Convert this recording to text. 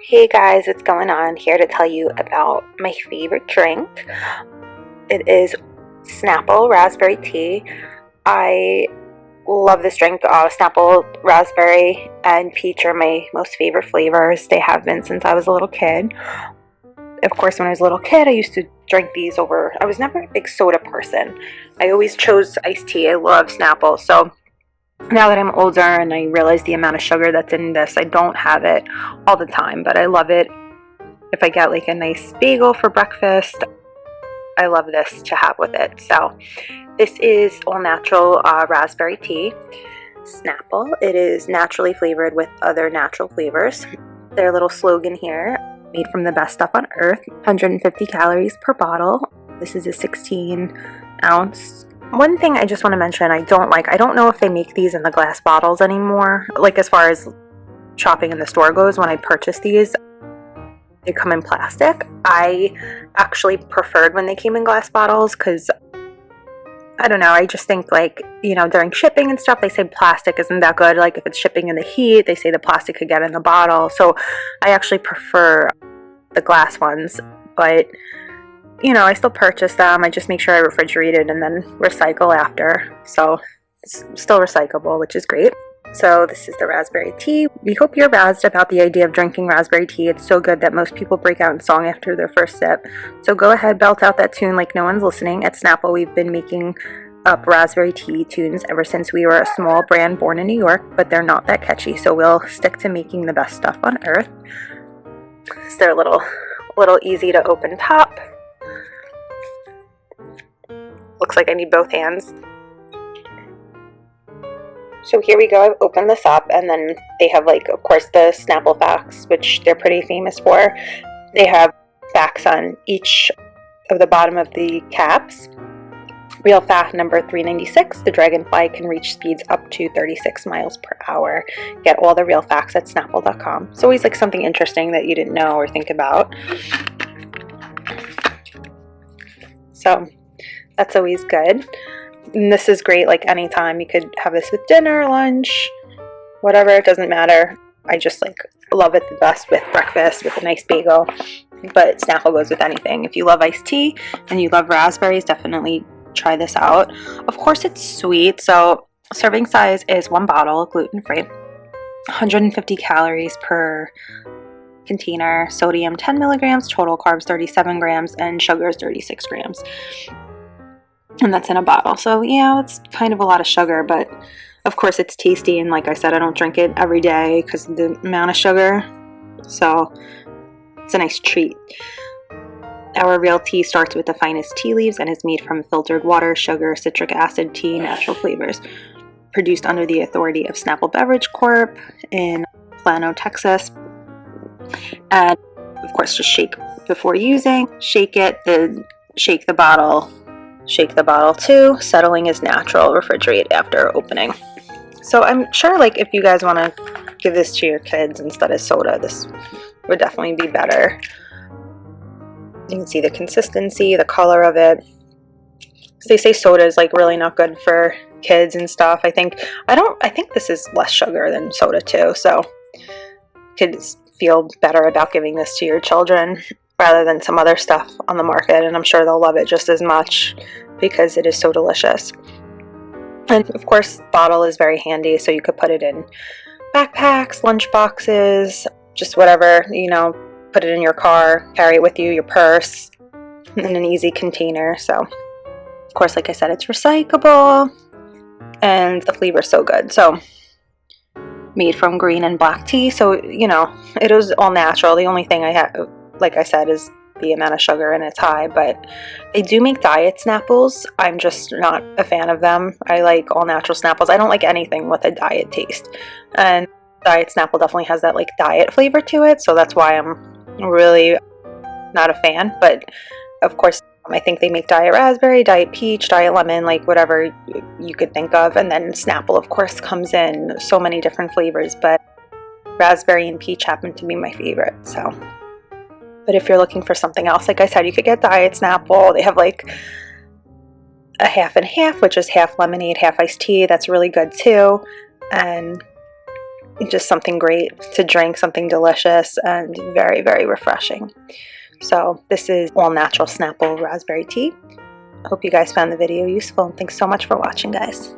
Hey guys, what's going on? Here to tell you about my favorite drink. It is Snapple Raspberry Tea. I love this drink. Snapple Raspberry and Peach are my most favorite flavors. They have been since I was a little kid. Of course, when I was a little kid, I used to drink these over. I was never a big soda person. I always chose iced tea. I love Snapple. So now that I'm older and I realize the amount of sugar that's in this, I don't have it all the time, but I love it. If I get like a nice bagel for breakfast, I love this to have with it. So this is all natural raspberry tea. Snapple. It is naturally flavored with other natural flavors. Their little slogan here, made from the best stuff on earth, 150 calories per bottle. This is a 16 ounce. One thing I just want to mention I don't know if they make these in the glass bottles anymore. Like as far as shopping in the store goes, when I purchased these, they come in plastic. I actually preferred when they came in glass bottles because, I don't know, I just think like, you know, during shipping and stuff, they say plastic isn't that good. Like if it's shipping in the heat, they say the plastic could get in the bottle. So I actually prefer the glass ones, but you know, I still purchase them. I just make sure I refrigerate it and then recycle after. So it's still recyclable, which is great. So this is the raspberry tea. We hope you're razzed about the idea of drinking raspberry tea. It's so good that most people break out in song after their first sip. So go ahead, belt out that tune like no one's listening. At Snapple, we've been making up raspberry tea tunes ever since we were a small brand born in New York, but they're not that catchy. So we'll stick to making the best stuff on earth. It's their little easy to open top. Looks like I need both hands. So here we go. I've opened this up, and then they have, like, of course, the Snapple facts, which they're pretty famous for. They have facts on each of the bottom of the caps. Real fact number 396, the dragonfly can reach speeds up to 36 miles per hour. Get all the real facts at snapple.com. It's always like something interesting that you didn't know or think about. So that's always good. And this is great, like anytime. You could have this with dinner, lunch, whatever, it doesn't matter. I just like love it the best with breakfast with a nice bagel. But Snapple goes with anything. If you love iced tea and you love raspberries, definitely try this out. Of course, it's sweet. So serving size is 1 bottle, gluten-free, 150 calories per container, sodium 10 milligrams, total carbs 37 grams, and sugars 36 grams. And that's in a bottle. So yeah, it's kind of a lot of sugar, but of course it's tasty. And like I said, I don't drink it every day because of the amount of sugar. So it's a nice treat. Our real tea starts with the finest tea leaves and is made from filtered water, sugar, citric acid, tea, natural flavors. Produced under the authority of Snapple Beverage Corp. in Plano, Texas. And of course, just shake before using. Shake it, then shake the bottle. Shake the bottle too. Settling is natural. Refrigerate after opening. So I'm sure, like, if you guys want to give this to your kids instead of soda, this would definitely be better. You can see the consistency, the color of it. They say soda is like really not good for kids and stuff. I think this is less sugar than soda too. So kids feel better about giving this to your children rather than some other stuff on the market, and I'm sure they'll love it just as much because it is so delicious. And of course, the bottle is very handy, so you could put it in backpacks, lunch boxes, just whatever, you know, put it in your car, carry it with you, your purse, in an easy container. So of course, like I said, it's recyclable and the flavor is so good. So made from green and black tea, so you know, it is all natural. The only thing I have, like I said, is the amount of sugar, and it's high. But they do make diet Snapples. I'm just not a fan of them. I like all natural Snapples. I don't like anything with a diet taste, and diet Snapple definitely has that like diet flavor to it, so that's why I'm really not a fan. But of course, I think they make diet raspberry, diet peach, diet lemon, like whatever you could think of. And then Snapple, of course, comes in so many different flavors, but raspberry and peach happen to be my favorite. So, but if you're looking for something else, like I said, you could get diet Snapple. They have like a half and half, which is half lemonade, half iced tea. That's really good too. And just something great to drink, something delicious and very, very refreshing. So this is all natural Snapple raspberry tea. I hope you guys found the video useful, and thanks so much for watching, guys.